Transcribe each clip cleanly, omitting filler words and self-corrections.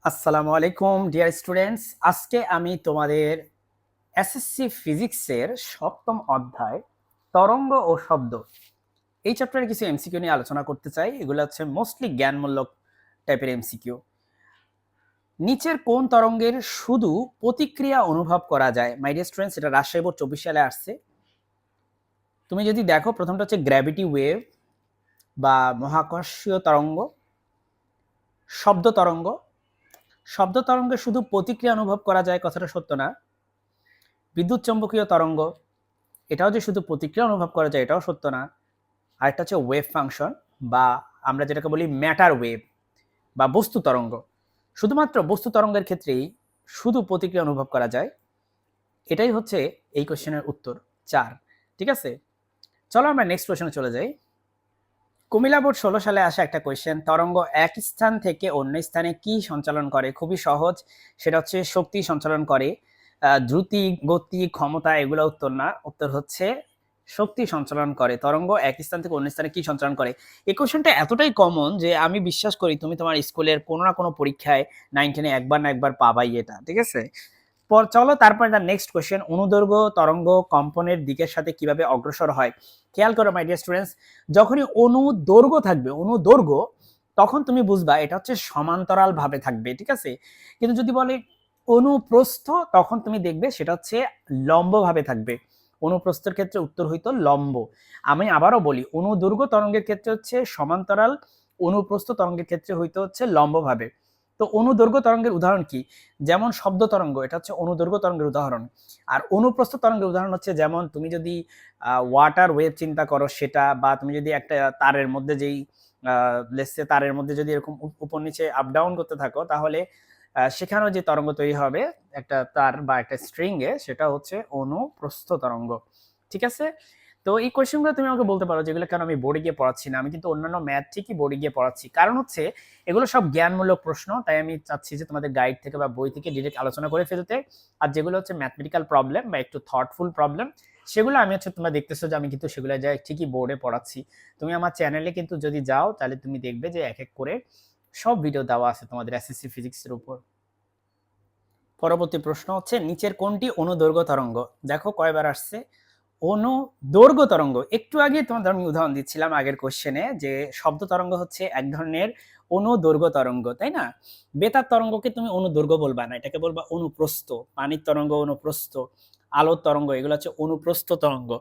আসসালামু আলাইকুম dear students, আজকে আমি তোমাদের এসএসসি ফিজিক্সের সপ্তম অধ্যায় তরঙ্গ ও শব্দ এই চ্যাপ্টারে কিছু এমসিকিউ নিয়ে আলোচনা করতে চাই। এগুলো হচ্ছে মোস্টলি জ্ঞানমূলক টাইপের এমসিকিউ। নিচের কোন তরঙ্গের শুধু প্রতিক্রিয়া অনুভব করা যায়? মাই ডিয়ার স্টুডেন্টস, এটা রাজশাহী বোর্ড 24 সালে আসছে। তুমি যদি দেখো, প্রথমটা হচ্ছে গ্র্যাভিটি ওয়েভ বা মহাকর্ষীয় তরঙ্গ, শব্দ তরঙ্গ। শব্দ তরঙ্গে শুধু প্রতিক্রিয়া অনুভব করা যায়, কথাটা সত্য না। বিদ্যুৎ চৌম্বকীয় তরঙ্গ, এটাও যে শুধু প্রতিক্রিয়া অনুভব করা যায় এটাও সত্য না। আরেকটা হচ্ছে ওয়েভ ফাংশন বা আমরা যেটাকে বলি ম্যাটার ওয়েভ বা বস্তু তরঙ্গ। শুধুমাত্র বস্তু তরঙ্গের ক্ষেত্রেই শুধু প্রতিক্রিয়া অনুভব করা যায়। এটাই হচ্ছে এই কোশ্চেনের উত্তর 4। ঠিক আছে, চলো আমরা নেক্সট কোশ্চেনে চলে যাই। কুমিল্লা বোর্ড 16 সালে আসা একটা কোয়েশ্চেন, তরঙ্গ এক স্থান থেকে অন্য স্থানে কি সঞ্চালন করে? খুবই সহজ, সেটা হচ্ছে শক্তি সঞ্চালন করে। দ্রুতি, গতি, ক্ষমতা এগুলো উত্তর না, উত্তর হচ্ছে শক্তি সঞ্চালন করে। তরঙ্গ এক স্থান থেকে অন্য স্থানে কি সঞ্চালন করে? এই কোশ্চেনটা এতটাই কমন যে আমি বিশ্বাস করি তুমি তোমার স্কুলের কোনো না কোনো পরীক্ষায় 9 10 একবার না একবার পাবাই এটা। ঠিক আছে, চলো তারপর নেক্সট কোশ্চেন, অনুদৈর্ঘ্য তরঙ্গ কম্পনের দিকের সাথে কিভাবে অগ্রসর হয়? খেয়াল করো মাই ডিয়ার স্টুডেন্টস, যখনই অনুদৈর্ঘ্য থাকবে, অনুদৈর্ঘ্য, তখন তুমি বুঝবা এটা হচ্ছে সমান্তরাল ভাবে থাকবে। ঠিক আছে, কিন্তু যদি বলে অনুপ্রস্থ, তখন তুমি দেখবে সেটা হচ্ছে লম্ব ভাবে থাকবে। অনুপ্রস্থের ক্ষেত্রে উত্তর হইতো লম্ব। আমি আবারও বলি, অনুদৈর্ঘ্য তরঙ্গের ক্ষেত্রে হচ্ছে সমান্তরাল, অনুপ্রস্থ তরঙ্গের ক্ষেত্রে হইতো হচ্ছে লম্ব ভাবে। তো অনুদৈর্ঘ্য তরঙ্গের উদাহরণ কি? যেমন শব্দ তরঙ্গ, এটা হচ্ছে অনুদৈর্ঘ্য তরঙ্গের উদাহরণ। আর অনুপ্রস্থ তরঙ্গের উদাহরণ হচ্ছে যেমন তুমি যদি ওয়াটার ওয়েভ চিন্তা করো সেটা, বা তুমি যদি একটা তারের মধ্যে যেই লেসে তারের মধ্যে যদি এরকম উপর নিচে আপ ডাউন করতে থাকো, তাহলে সেখানেও যে তরঙ্গ তৈরি হবে একটা তার বা একটা স্ট্রিং এ, সেটা হচ্ছে অনুপ্রস্থ তরঙ্গ। ঠিক আছে, তো এই কোয়েশ্চেনগুলো তুমি আমাকে বলতে পারো যেগুলো কেন আমি বোর্ডে গিয়ে পড়াচ্ছি না। আমি কিন্তু অন্যান্য ম্যাথ ঠিকই বোর্ডে গিয়ে পড়াচ্ছি, কারণ হচ্ছে এগুলো সব জ্ঞানমূলক প্রশ্ন, তাই আমি চাচ্ছি যে তোমাদের গাইড থেকে বা বই থেকে ডিরেক্ট আলোচনা করে ফেলতে। আর যেগুলো হচ্ছে ম্যাথমেটিক্যাল প্রবলেম বা একটু থটফুল প্রবলেম, সেগুলো আমি হচ্ছে তোমরা দেখতেছো যে আমি কিন্তু সেগুলো যাই ঠিকই বোর্ডে পড়াচ্ছি। তুমি আমার চ্যানেলে কিন্তু যদি যাও, তাহলে তুমি দেখবে যে এক এক করে সব ভিডিও দেওয়া আছে তোমাদের এসএসসি ফিজিক্সের উপর। পরবর্তী প্রশ্ন হচ্ছে, নিচের কোনটি অনুদৈর্ঘ্য তরঙ্গ? দেখো কয়বার আসছে অনুদৈর্ঘ্য তরঙ্গ। একটু আগে তোমাদের আমি উদাহরণ দিচ্ছিলাম আগের কোশ্চেনে যে শব্দ তরঙ্গ হচ্ছে এক ধরনের অনুদৈর্ঘ্য তরঙ্গ, তাই না? বেতার তরঙ্গকে তুমি অনুদৈর্ঘ্য বলবা না, এটাকে বলবা অনুপ্রস্থ। পানির তরঙ্গ অনুপ্রস্থ, আলোর তরঙ্গ এগুলো হচ্ছে অনুপ্রস্থ তরঙ্গ।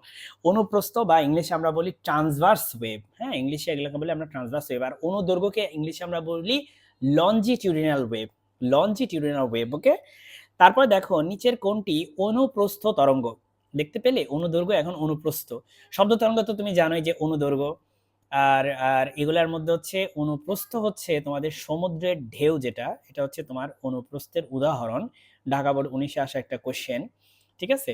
অনুপ্রস্থ বা ইংলিশে আমরা বলি ট্রান্সভার্স ওয়েভ। হ্যাঁ, ইংলিশে এগুলোকে বলি আমরা ট্রান্সভার্স ওয়েভ। আর অনুদৈর্ঘ্যকে ইংলিশে আমরা বলি লঞ্জিটিউডিনাল ওয়েভ। লঞ্জিটিউডিনাল ওয়েভ, ওকে। তারপর দেখো, নিচের কোনটি অনুপ্রস্থ তরঙ্গ? দেখতে পেলে অনুদৈর্ঘ্য এখন অনুপ্রস্থ। শব্দ তরঙ্গ তো তুমি জানোই যে অনুদৈর্ঘ্য। আর আর এগুলার মধ্যে হচ্ছে অনুপ্রস্থ হচ্ছে তোমাদের সমুদ্রের ঢেউ, যেটা এটা হচ্ছে তোমার অনুপ্রস্থের উদাহরণ। ঢাকা বোর্ড 19-এ আসা একটা কোশ্চেন। ঠিক আছে,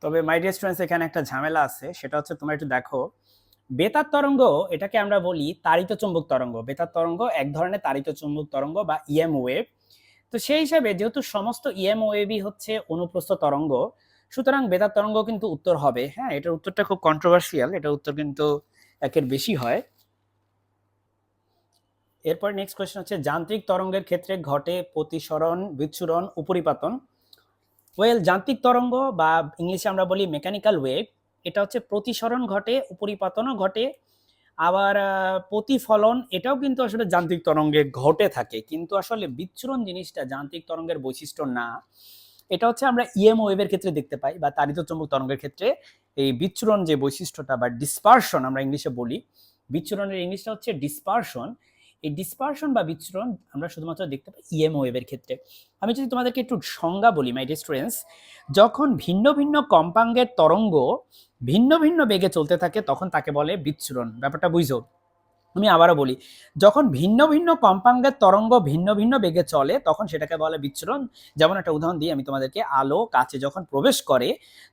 তবে মাই ডিয়ার স্টুডেন্টস, এখানে একটা ঝামেলা আছে, সেটা হচ্ছে তোমরা একটু দেখো, বেতার তরঙ্গ এটাকে আমরা বলি তাড়িত চুম্বক তরঙ্গ। বেতার তরঙ্গ এক ধরনের তাড়িত চুম্বক তরঙ্গ বা ইএম ওয়েভ। তো সেই হিসাবে যেহেতু সমস্ত ইএম ওয়েভই হচ্ছে অনুপ্রস্থ তরঙ্গ, সুতরাং বেতার তরঙ্গ কিন্তু উত্তর হবে। হ্যাঁ, এটার উত্তরটা খুব কন্ট্রোভার্সিয়াল, এটার উত্তর কিন্তু একের বেশি হয়। এরপর নেক্সট কোয়েশ্চেন হচ্ছে, যান্ত্রিক তরঙ্গের ক্ষেত্রে ঘটে প্রতিসরণ, বিচ্ছুরণ, উপরিপাতন। ওয়েল, যান্ত্রিক তরঙ্গ বা ইংলিশে আমরা বলি মেকানিক্যাল ওয়েভ, এটা হচ্ছে প্রতিসরণ ঘটে, উপরিপাতনও ঘটে, আবার প্রতিফলন এটাও কিন্তু আসলে যান্ত্রিক তরঙ্গে ঘটে থাকে। কিন্তু আসলে বিচ্ছুরণ জিনিসটা যান্ত্রিক তরঙ্গের বৈশিষ্ট্য না। এটা হচ্ছে আমরা ইএম ওয়েভের ক্ষেত্রে দেখতে পাই বা তাড়িত চৌম্বক তরঙ্গের ক্ষেত্রে এই বিচ্ছুরণ যে বৈশিষ্ট্যটা বা ডিসপারশন আমরা ইংলিশে বলি, বিচ্ছুরণের ইংলিশটা হচ্ছে ডিসপারশন। এই ডিসপারশন বা বিচ্ছুরণ আমরা শুধুমাত্র দেখতে পাই ইএম ওয়েভের ক্ষেত্রে। আমি যদি তোমাদেরকে একটু সংজ্ঞা বলি মাই ডিয়ার স্টুডেন্টস, যখন ভিন্ন ভিন্ন কম্পাঙ্কের তরঙ্গ ভিন্ন ভিন্ন বেগে চলতে থাকে তখন তাকে বলে বিচ্ছুরণ। ব্যাপারটা বুঝো। আমি আবারও বলি, যখন ভিন্ন ভিন্ন কম্পাঙ্কের তরঙ্গ ভিন্ন ভিন্ন বেগে চলে তখন সেটাকে বলে বিচ্ছুরণ। যেমন একটা উদাহরণ দিই আমি তোমাদেরকে, আলো কাচে যখন প্রবেশ করে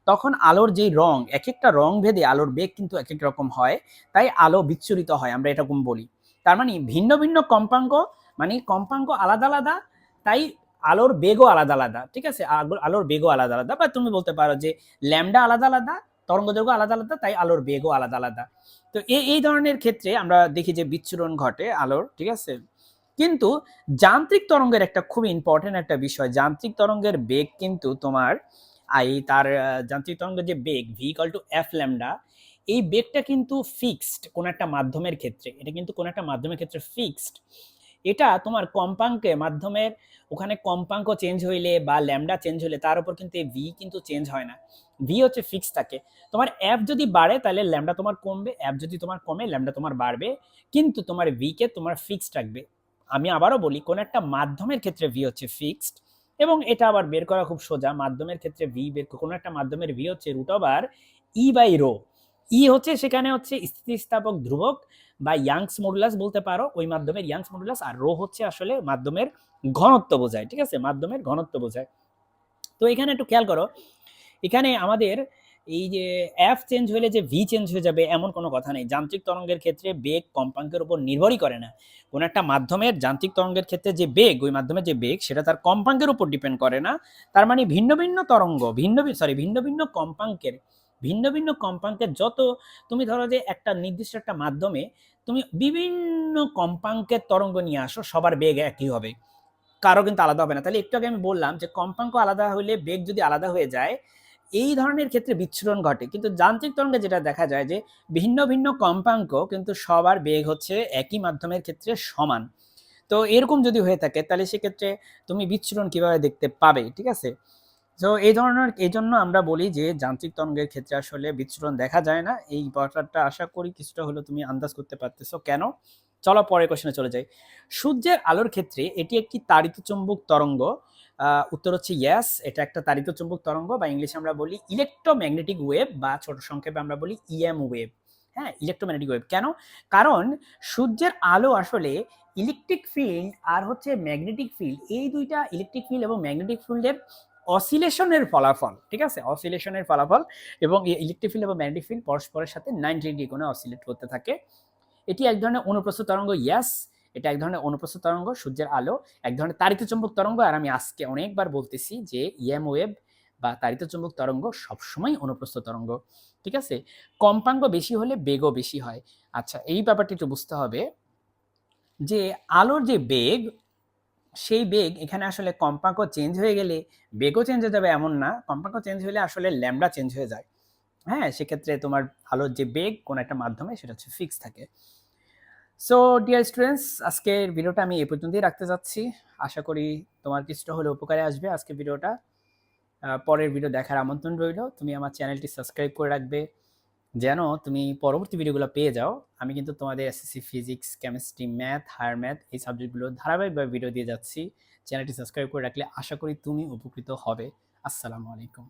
তখন আলোর যেই রং, এক একটা রং ভেদে আলোর বেগ কিন্তু এক এক রকম হয়, তাই আলো বিচ্ছুরিত হয়, আমরা এরকম বলি। তার মানে ভিন্ন ভিন্ন কম্পাঙ্ক, মানে কম্পাঙ্ক আলাদা আলাদা, তাই আলোর বেগও আলাদা আলাদা। ঠিক আছে, আলোর বেগও আলাদা আলাদা, বা তুমি বলতে পারো যে ল্যামডা আলাদা আলাদা, তরঙ্গদৈর্ঘ্য আলাদা আলাদা, তাই আলোর বেগও আলাদা আলাদা। তো এই ধরনের ক্ষেত্রে আমরা দেখি যে বিচ্ছুরণ ঘটে আলোর। ঠিক আছে, কিন্তু যান্ত্রিক তরঙ্গের একটা খুব ইম্পর্টেন্ট একটা বিষয়, যান্ত্রিক তরঙ্গের বেগ কিন্তু তোমার তার যান্ত্রিক তরঙ্গের যে বেগ V equal to F lambda, এই বেগটা কিন্তু ফিক্সড কোন একটা মাধ্যমের ক্ষেত্রে, এটা কিন্তু কোন একটা মাধ্যমের ক্ষেত্রে ফিক্সড। এটা তোমার কম্পাঙ্কের মাধ্যমের ওখানে কম্পাঙ্ক চেঞ্জ হইলে বা ল্যামডা চেঞ্জ হইলে তার উপর কিন্তু এই ভি কিন্তু চেঞ্জ হয় না, ভি হচ্ছে ফিক্স থাকে। তোমার এফ যদি বাড়ে তাহলে ল্যামডা তোমার কমবে, এফ যদি তোমার কমে ল্যামডা তোমার বাড়বে, কিন্তু তোমার ভি কে তোমার ফিক্সড রাখবে। আমি আবারও বলি, কোন একটা মাধ্যমের ক্ষেত্রে ভি হচ্ছে ফিক্সড, এবং এটা আবার বের করা খুব সোজা। মাধ্যমের ক্ষেত্রে ভি বের, কোনো একটা মাধ্যমের ভি হচ্ছে root over E by rho. E হচ্ছে সেখানে হচ্ছে স্থিতিস্থাপক ধ্রুবক বা ইয়াংস মডুলাস বলতে পারো, ওই মাধ্যমের ইয়াংস মডুলাস, আর রো হচ্ছে আসলে মাধ্যমের ঘনত্ব বোঝায়, ঠিক আছে, মাধ্যমের ঘনত্ব বোঝায়। তো এখানে একটু খেয়াল করো, এখানে আমাদের এই যে এফ চেঞ্জ হলে যে ভি চেঞ্জ হয়ে যাবে এমন কোনো কথা নেই। যান্ত্রিক তরঙ্গের ক্ষেত্রে বেগ কম্পাঙ্কের উপর নির্ভরই করে না। কোনো একটা মাধ্যমের যান্ত্রিক তরঙ্গের ক্ষেত্রে যে বেগ, ওই মাধ্যমের যে বেগ সেটা তার কম্পাঙ্কের উপর ডিপেন্ড করে না। তার মানে ভিন্ন ভিন্ন তরঙ্গ, ভিন্ন ভিন্ন কম্পাঙ্কের যত, তুমি ধরো যে একটা নির্দিষ্ট একটা মাধ্যমে তুমি বিভিন্ন কম্পাঙ্কের তরঙ্গ নিয়ে আসো, সবার বেগ একই হবে, কারো কিন্তু আলাদা হবে না। তাহলে একটু আগে আমি বললাম যে কম্পাঙ্ক আলাদা হলে বেগ যদি আলাদা হয়ে যায়, এই ধরনের ক্ষেত্রে বিচ্ছুরণ ঘটে। কিন্তু যান্ত্রিক তরঙ্গে যেটা দেখা যায় যে ভিন্ন ভিন্ন কম্পাঙ্ক কিন্তু সবার বেগ হচ্ছে একই মাধ্যমের ক্ষেত্রে সমান। তো এরকম যদি হয়ে থাকে তাহলে সেক্ষেত্রে তুমি বিচ্ছুরণ কিভাবে দেখতে পাবে, ঠিক আছে। তো এই জন্য আমরা বলি যে যান্ত্রিক তরঙ্গের ক্ষেত্রে আসলে বিচ্ছুরণ দেখা যায় না। এই ব্যাপারটা আশা করি কিছুটা হলেও তুমি আন্দাজ করতে পারতেছো কেন। চলো পরের কোশ্চেনে চলে যাই। সূর্যের আলোর ক্ষেত্রে এটি একটি তাড়িত চুম্বক তরঙ্গ। উত্তর হচ্ছে ইয়েস, এটা একটা তাড়িত চুম্বক তরঙ্গ, বা ইংলিশে আমরা বলি ইলেকট্রোম্যাগনেটিক ওয়েভ, বা ছোট সংক্ষেপে আমরা বলি ইএম ওয়েভ। হ্যাঁ, ইলেকট্রোম্যাগনেটিক ওয়েভ কেন? কারণ সূর্যের আলো আসলে ইলেকট্রিক ফিল্ড আর হচ্ছে ম্যাগনেটিক ফিল্ড, এই দুইটা ইলেকট্রিক ফিল্ড এবং ম্যাগনেটিক ফিল্ডের অসিলেশনের ফলাফল, ঠিক আছে, অসিলেশনের ফলাফল। এবং ইলেকট্রিক ফিল্ড এবং ম্যাগনেটিক ফিল্ড পরস্পরের সাথে 90 ডিগ্রি কোণে অসিলেট করতে থাকে। এটি এক ধরনের অনুপ্রস্থ তরঙ্গ, ইয়াস, এটা এক ধরনের অনুপ্রস্থ তরঙ্গ। সূর্যের আলো এক ধরনের তাড়িত চুম্বক তরঙ্গ, আর আমি আজকে অনেকবার বলতেছি যে ইএম ওয়েভ বা তাড়িত চুম্বক তরঙ্গ সবসময় অনুপ্রস্থ তরঙ্গ, ঠিক আছে। কম্পাঙ্ক বেশি হলে বেগও বেশি হয়। আচ্ছা, এই ব্যাপারটি একটু বুঝতে হবে যে আলোর যে বেগ, সেই বেগ এখানে আসলে কম্পাঙ্ক চেঞ্জ হয়ে গেলে বেগও চেঞ্জ হয়ে যাবে এমন না, কম্পাঙ্ক চেঞ্জ হলে আসলে ল্যামডা চেঞ্জ হয়ে যায়। হ্যাঁ, সেক্ষেত্রে তোমার আলোর যে বেগ কোন একটা মাধ্যমে সেটা হচ্ছে ফিক্স থাকে। সো ডিয়ার স্টুডেন্টস, আজকের ভিডিওটা আমি এই পর্যন্তই রাখতে যাচ্ছি। আশা করি তোমার কিছুটা হলে উপকারে আসবে আজকের ভিডিওটা। পরের ভিডিও দেখার আমন্ত্রণ রইল। তুমি আমার চ্যানেলটি সাবস্ক্রাইব করে রাখবে যেন তুমি পরবর্তী ভিডিওগুলো পেয়ে যাও। আমি কিন্তু তোমাদের SSC physics, chemistry, math, higher math এই সাবজেক্টগুলো ধারাবাহিকভাবে ভিডিও দিয়ে যাচ্ছি। চ্যানেলটি সাবস্ক্রাইব করে রাখলে আশা করি তুমি উপকৃত হবে। আসসালামু আলাইকুম।